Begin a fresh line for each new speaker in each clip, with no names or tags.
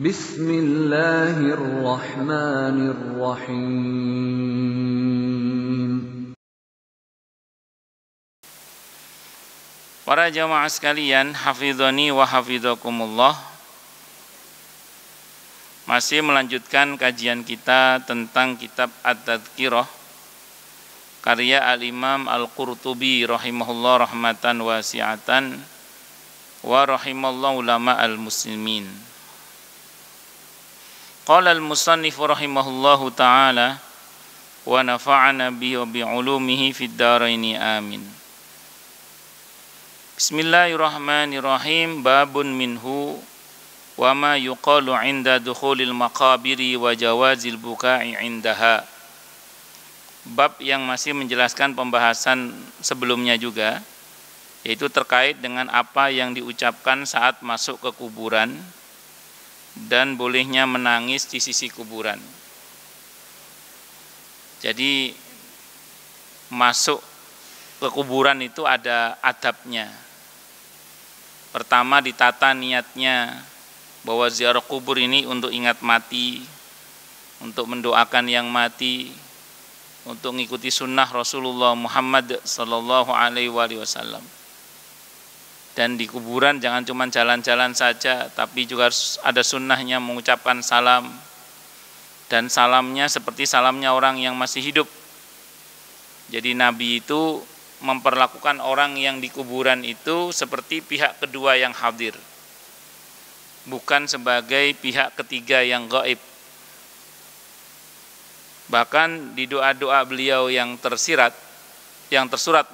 Bismillahirrahmanirrahim.
Para jamaah sekalian, hafidhani wa hafidhakumullah. Masih melanjutkan kajian kita tentang kitab At-Tadhkirah karya Al-Imam Al-Qurtubi rahimahullah rahmatan wasi'atan wa rahimallahu ulama al-muslimin. Qala al-musannif rahimahullahu ta'ala wa nafa'ana bihi wa bi'ulumihi fid dharaini amin. Bismillahirrahmanirrahim. Babun minhu wa ma yuqalu 'inda dukhulil maqabiri wa jawazil buka'i 'indaha. Bab yang masih menjelaskan pembahasan sebelumnya juga, yaitu terkait dengan apa yang diucapkan saat masuk ke kuburan dan bolehnya menangis di sisi kuburan. Jadi masuk ke kuburan itu ada adabnya. Pertama, ditata niatnya, bahwa ziarah kubur ini untuk ingat mati, untuk mendoakan yang mati, untuk mengikuti sunnah Rasulullah Muhammad sallallahu alaihi wasallam. Dan di kuburan jangan cuma jalan-jalan saja, tapi juga ada sunnahnya mengucapkan salam. Dan salamnya seperti salamnya orang yang masih hidup. Jadi Nabi itu memperlakukan orang yang di kuburan itu seperti pihak kedua yang hadir, bukan sebagai pihak ketiga yang gaib. Bahkan di doa-doa beliau yang tersurat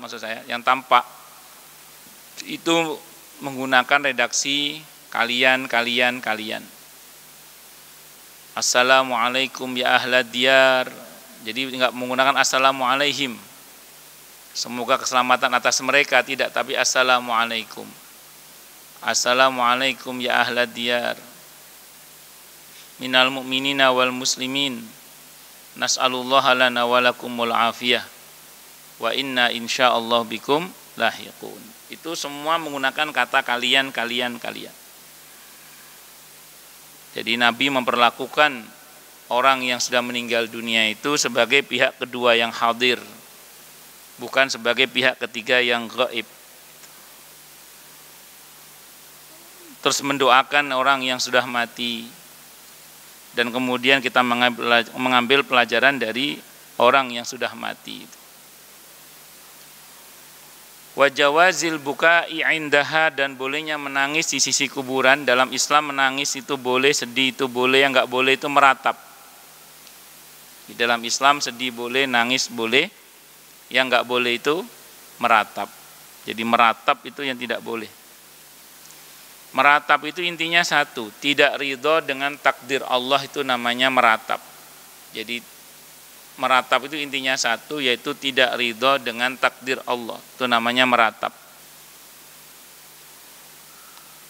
maksud saya, yang tampak, itu menggunakan redaksi kalian. Assalamualaikum ya ahlad diyar. Jadi enggak menggunakan assalamualaihim, semoga keselamatan atas mereka, tidak, tapi assalamualaikum. Assalamualaikum ya ahlad diyar minal mu'minina wal muslimin, nas'alullaha lana walakumul afiyah wa inna insyaallah bikum lahiqun. Itu semua menggunakan kata kalian. Jadi Nabi memperlakukan orang yang sudah meninggal dunia itu sebagai pihak kedua yang hadir, bukan sebagai pihak ketiga yang gaib. Terus mendoakan orang yang sudah mati. Dan kemudian kita mengambil pelajaran dari orang yang sudah mati. Wa jawazil buka'i 'indaha, dan bolehnya menangis di sisi kuburan. Dalam Islam menangis itu boleh, sedih itu boleh, yang enggak boleh itu meratap. Di dalam Islam sedih boleh, nangis boleh, yang enggak boleh itu meratap. Jadi meratap itu yang tidak boleh. Meratap itu intinya satu, tidak ridho dengan takdir Allah, itu namanya meratap. Jadi meratap itu intinya satu, yaitu tidak ridho dengan takdir Allah, itu namanya meratap.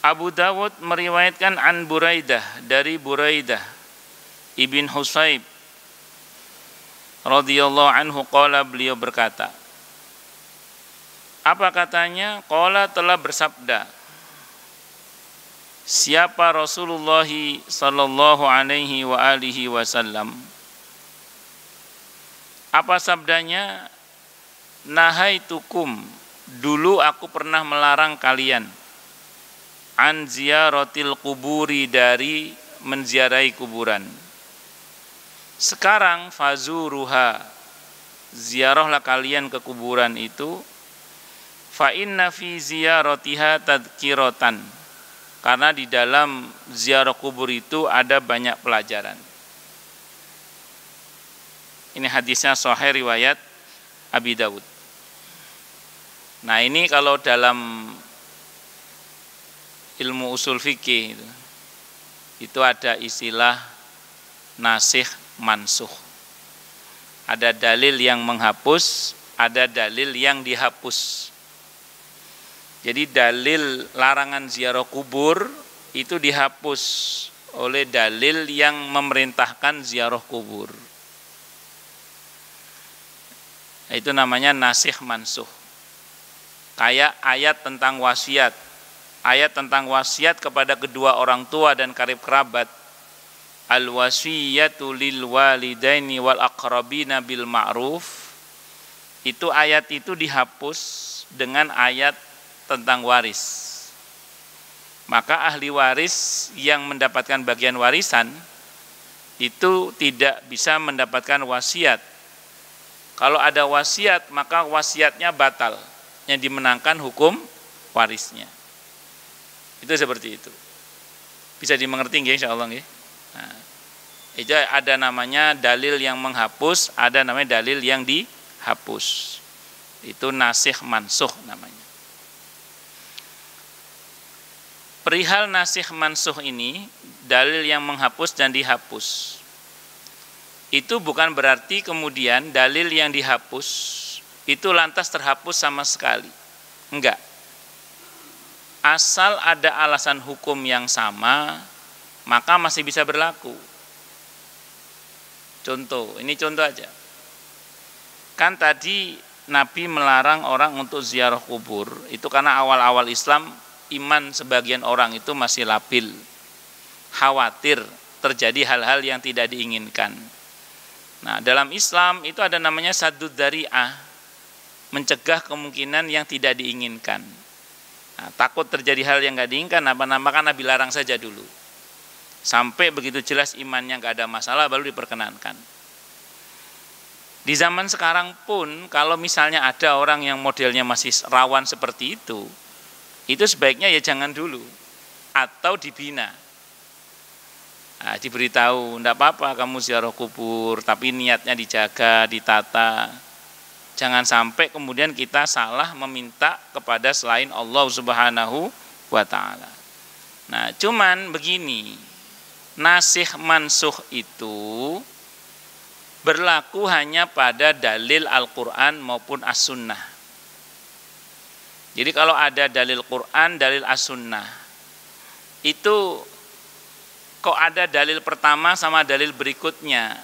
Abu Dawud meriwayatkan an Buraidah, dari Buraidah ibn Husayb radhiyallahu anhu, qala, beliau berkata. Apa katanya? Qala, telah bersabda siapa Rasulullah sallallahu alaihi wa alihi wasallam. Apa sabdanya? Nahaitukum, dulu aku pernah melarang kalian, an ziyaratil kuburi, dari menziarahi kuburan. Sekarang fazuruha, ziarahlah kalian ke kuburan itu. Fa inna fi ziyaratiha tadhkiratan, karena di dalam ziarah kubur itu ada banyak pelajaran. Ini hadisnya sahih riwayat Abi Dawud. Nah, ini kalau dalam ilmu usul fikih itu ada istilah nasikh mansukh. Ada dalil yang menghapus, ada dalil yang dihapus. Jadi dalil larangan ziarah kubur itu dihapus oleh dalil yang memerintahkan ziarah kubur. Itu namanya nasikh mansukh. Kayak ayat tentang wasiat. Ayat tentang wasiat kepada kedua orang tua dan karib kerabat al-wasiyatu lil walidaini wal aqrabina bil ma'ruf, itu ayat itu dihapus dengan ayat tentang waris. Maka ahli waris yang mendapatkan bagian warisan itu tidak bisa mendapatkan wasiat. Kalau ada wasiat, maka wasiatnya batal, yang dimenangkan hukum warisnya. Itu seperti itu. Bisa dimengerti nggih insyaallah nggih. Nah, itu ada namanya dalil yang menghapus, ada namanya dalil yang dihapus. Itu nasikh mansukh namanya. Perihal nasikh mansukh ini, dalil yang menghapus dan dihapus, itu bukan berarti kemudian dalil yang dihapus itu lantas terhapus sama sekali. Enggak. Asal ada alasan hukum yang sama, maka masih bisa berlaku. Contoh, ini contoh aja. Kan tadi Nabi melarang orang untuk ziarah kubur, itu karena awal-awal Islam iman sebagian orang itu masih labil, khawatir terjadi hal-hal yang tidak diinginkan. Nah, dalam Islam itu ada namanya saddud dzari'ah, mencegah kemungkinan yang tidak diinginkan. Nah, takut terjadi hal yang nggak diinginkan, maka Nabi larang saja dulu, sampai begitu jelas imannya nggak ada masalah baru diperkenankan. Di zaman sekarang pun kalau misalnya ada orang yang modelnya masih rawan seperti itu sebaiknya ya jangan dulu, atau dibina. Nah, diberitahu, enggak apa-apa kamu ziarah kubur, tapi niatnya dijaga, ditata. Jangan sampai kemudian kita salah meminta kepada selain Allah Subhanahu wa ta'ala. Nah, cuman begini, nasikh mansukh itu berlaku hanya pada dalil Al-Quran maupun As-Sunnah. Jadi kalau ada dalil Quran, dalil As-Sunnah, itu kok ada dalil pertama sama dalil berikutnya,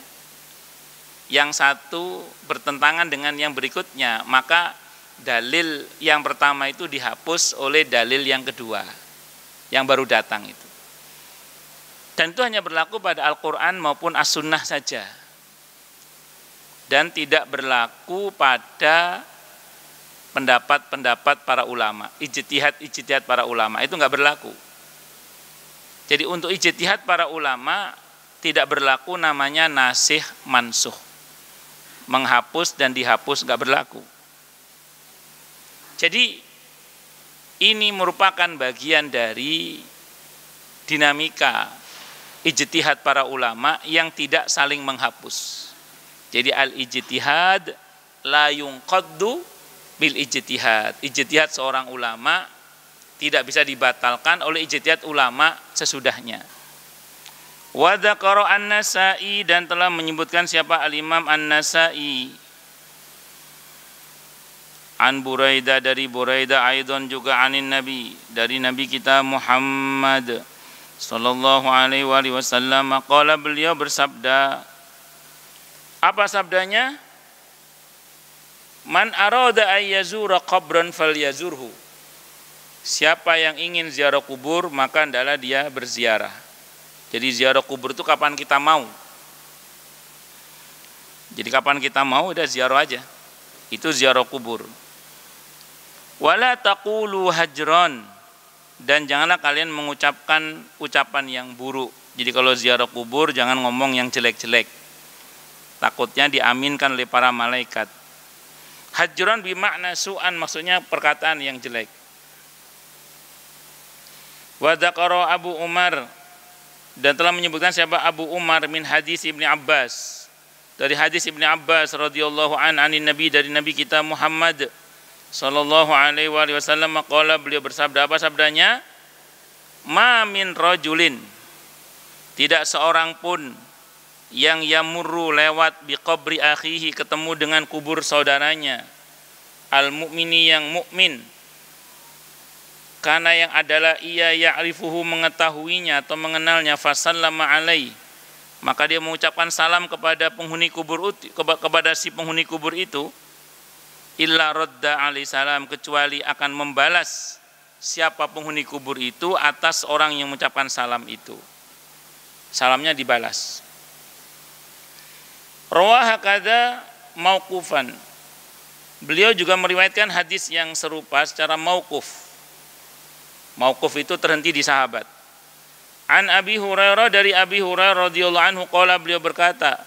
yang satu bertentangan dengan yang berikutnya, maka dalil yang pertama itu dihapus oleh dalil yang kedua, yang baru datang itu. Dan itu hanya berlaku pada Al-Quran maupun As-Sunnah saja. Dan tidak berlaku pada pendapat-pendapat para ulama, ijtihad para ulama, itu enggak berlaku. Jadi untuk ijtihad para ulama tidak berlaku namanya nasikh mansukh. Menghapus dan dihapus enggak berlaku. Jadi ini merupakan bagian dari dinamika ijtihad para ulama yang tidak saling menghapus. Jadi al-ijtihad la yunqaddu bil ijtihad. Ijtihad seorang ulama tidak bisa dibatalkan oleh ijtihad ulama sesudahnya. Wa dzakara An-Nasa'i, dan telah menyebutkan siapa al-Imam An-Nasa'i, an Buraidah, dari Buraidah, aidon juga anin Nabi, dari Nabi kita Muhammad sallallahu alaihi wasallam, qala, beliau bersabda. Apa sabdanya? Man arada ayyazura qabran falyazurhu. Siapa yang ingin ziarah kubur, maka hendaklah dia berziarah. Jadi ziarah kubur itu kapan kita mau. Jadi kapan kita mau udah ziarah aja. Itu ziarah kubur. Wala taqulu hajran, dan janganlah kalian mengucapkan ucapan yang buruk. Jadi kalau ziarah kubur jangan ngomong yang jelek-jelek. Takutnya diaminkan oleh para malaikat. Hajran bimakna su'an, maksudnya perkataan yang jelek. Wa dzakara Abu Umar, dan telah menyebutkan siapa Abu Umar min hadis Ibni Abbas, dari hadis Ibni Abbas radhiyallahu anin Nabi, dari Nabi kita Muhammad sallallahu alaihi wasallam, qala, beliau bersabda. Apa sabdanya? Ma min rajulin, tidak seorang pun yang yamurru lewat biqabri akhihi, ketemu dengan kubur saudaranya, al-mu'mini, yang mukmin, karena yang adalah ia ya'rifuhu, mengetahuinya atau mengenalnya, fasallama alaihi, maka dia mengucapkan salam kepada penghuni kubur, kepada si penghuni kubur itu, illa radda alaihi salam, kecuali akan membalas siapa penghuni kubur itu atas orang yang mengucapkan salam itu. salamnya dibalas. Rawah hakadha mauqufan. Beliau juga meriwayatkan hadis yang serupa secara mauquf. Mauquf itu terhenti di sahabat. An Abi Hurairah, dari Abi Hurairah radhiyallahu anhu qala, beliau berkata,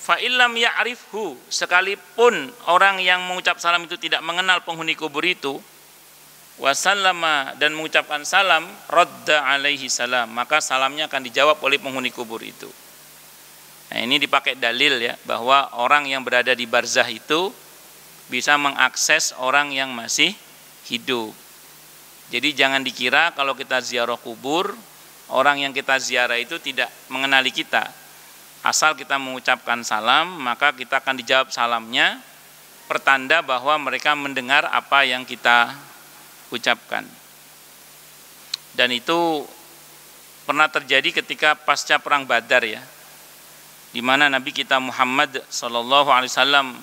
fa illam ya'rifhu, sekalipun orang yang mengucap salam itu tidak mengenal penghuni kubur itu, wasallama, dan mengucapkan salam, radda alaihi salam, maka salamnya akan dijawab oleh penghuni kubur itu. Nah, ini dipakai dalil ya, bahwa orang yang berada di barzah itu bisa mengakses orang yang masih hidup. Jadi jangan dikira kalau kita ziarah kubur, orang yang kita ziarah itu tidak mengenali kita. Asal kita mengucapkan salam, maka kita akan dijawab salamnya, pertanda bahwa mereka mendengar apa yang kita ucapkan. Dan itu pernah terjadi ketika pasca perang Badar ya, di mana Nabi kita Muhammad SAW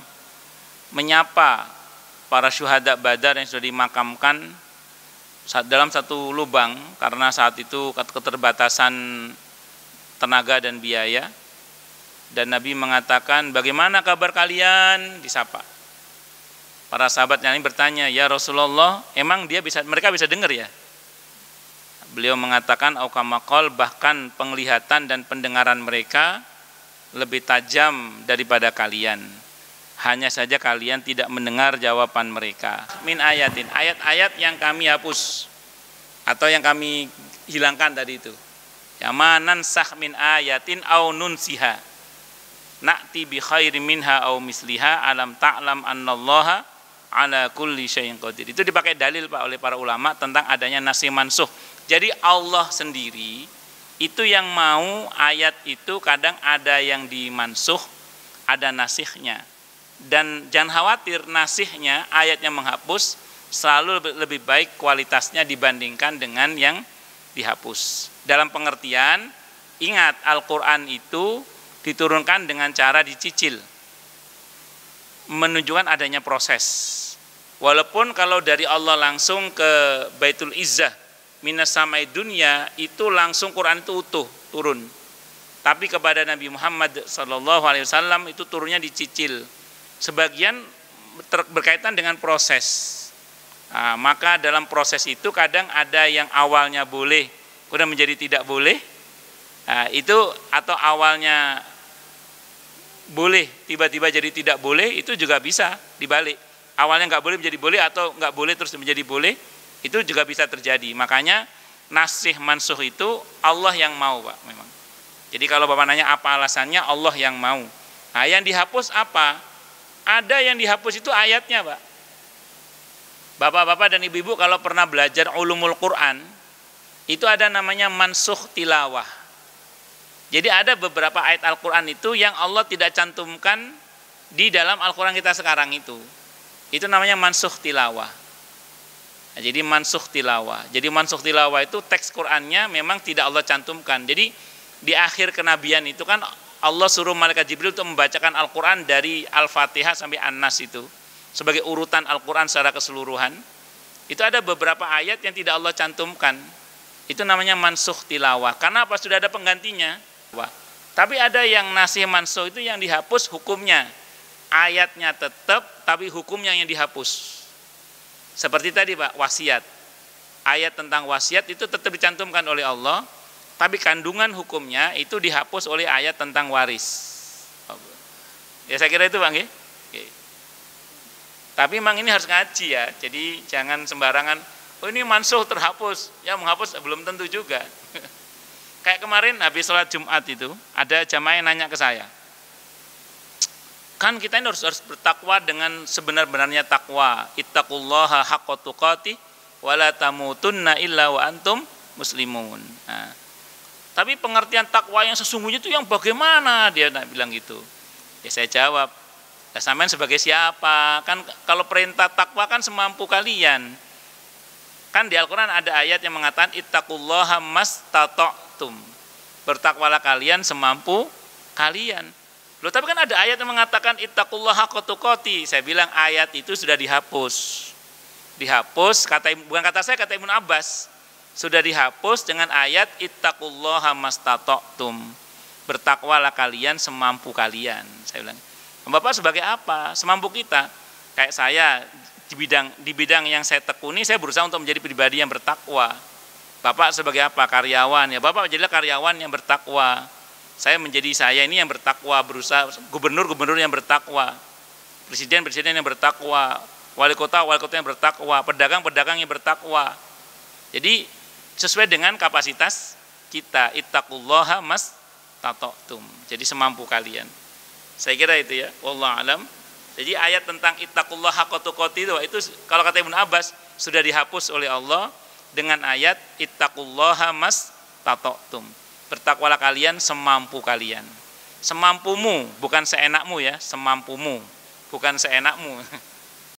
menyapa para syuhada Badar yang sudah dimakamkan dalam satu lubang, karena saat itu keterbatasan tenaga dan biaya. Dan Nabi mengatakan, bagaimana kabar kalian? Disapa. Para sahabat yang ini bertanya, ya Rasulullah, emang mereka bisa dengar ya? Beliau mengatakan, aukamakol, bahkan penglihatan dan pendengaran mereka lebih tajam daripada kalian. Hanya saja kalian tidak mendengar jawaban mereka. Min ayatin, ayat-ayat yang kami hapus atau yang kami hilangkan tadi itu. Ya manan sah min ayatin au nunsiha na'ti bi khairin minha au misliha alam ta'lam annallaha ala kulli syai'in qadir. Itu dipakai dalil Pak oleh para ulama tentang adanya nasikh mansuh. Jadi Allah sendiri itu yang mau ayat itu kadang ada yang dimansuh, ada nasikhnya. Dan jangan khawatir, nasikhnya, ayatnya menghapus selalu lebih baik kualitasnya dibandingkan dengan yang dihapus. Dalam pengertian, ingat Al-Quran itu diturunkan dengan cara dicicil, menunjukkan adanya proses. Walaupun kalau dari Allah langsung ke Baitul Izzah minas samai dunia, itu langsung Quran itu utuh turun. Tapi kepada Nabi Muhammad SAW itu turunnya dicicil. Sebagian berkaitan dengan proses. Nah, maka dalam proses itu kadang ada yang awalnya boleh, kemudian menjadi tidak boleh. Nah, itu atau awalnya boleh, tiba-tiba jadi tidak boleh, itu juga bisa dibalik. Awalnya nggak boleh menjadi boleh atau nggak boleh terus menjadi boleh, itu juga bisa terjadi. Makanya nasikh mansuh itu Allah yang mau Pak memang. Jadi kalau Bapak nanya apa alasannya, Allah yang mau. Nah, yang dihapus apa? Ada yang dihapus itu ayatnya Pak. Bapak-bapak dan ibu-ibu kalau pernah belajar ulumul Quran, itu ada namanya mansukh tilawah. Jadi ada beberapa ayat Al-Quran itu yang Allah tidak cantumkan di dalam Al-Quran kita sekarang itu. Itu namanya mansukh tilawah. Nah, jadi mansukh tilawah. Jadi mansukh tilawah itu teks Qurannya memang tidak Allah cantumkan. Jadi di akhir kenabian itu kan Allah suruh malaikat Jibril untuk membacakan Al-Quran dari Al-Fatihah sampai An-Nas itu sebagai urutan Al-Quran secara keseluruhan. Itu ada beberapa ayat yang tidak Allah cantumkan. Itu namanya mansukh tilawah. Karena apa? Sudah ada penggantinya. Tapi ada yang nasikh mansuh itu yang dihapus hukumnya. Ayatnya tetap, tapi hukumnya yang dihapus. Seperti tadi Pak, wasiat. Ayat tentang wasiat itu tetap dicantumkan oleh Allah, tapi kandungan hukumnya itu dihapus oleh ayat tentang waris. Ya saya kira itu Bang ya. Tapi memang ini harus ngaji ya. Jadi jangan sembarangan, oh ini mansuh terhapus. Ya menghapus belum tentu juga. Kayak kemarin habis sholat Jumat itu, ada jamaah yang nanya ke saya. Kan kita ini harus bertakwa dengan sebenar-benarnya takwa. Ittaqullaha haqqa tuqatih wa la tamutunna illa wa antum muslimun. Nah, tapi pengertian takwa yang sesungguhnya itu yang bagaimana? Dia bilang gitu. Ya saya jawab, ya sampean sebagai siapa? Kan kalau perintah takwa kan semampu kalian. Kan di Al-Quran ada ayat yang mengatakan ittaqullaha mastata'tum. Bertakwalah kalian semampu kalian. Loh, tapi kan ada ayat yang mengatakan ittaqullaha haqqa tuqatih. Saya bilang ayat itu sudah dihapus. Dihapus, bukan kata saya, kata Ibnu Abbas. sudah dihapus dengan ayat ittaqullaha mastata'tum. Bertakwalah kalian semampu kalian. Saya bilang, Bapak sebagai apa? Semampu kita. Kayak saya di bidang yang saya tekuni, saya berusaha untuk menjadi pribadi yang bertakwa. Bapak sebagai apa? Karyawan. Ya Bapak jadilah karyawan yang bertakwa. Saya ini yang bertakwa, berusaha gubernur yang bertakwa, presiden yang bertakwa, wali kota yang bertakwa, pedagang yang bertakwa. Jadi sesuai dengan kapasitas kita, ittaqullaha mastata'tum. Jadi semampu kalian. Saya kira itu ya, wallahu alam. Jadi ayat tentang ittaqullaha haqqa tuqatih itu kalau kata Ibnu Abbas sudah dihapus oleh Allah dengan ayat ittaqullaha mastata'tum. Bertakwalah kalian semampu kalian. Semampumu, bukan seenakmu ya, semampumu, bukan seenakmu.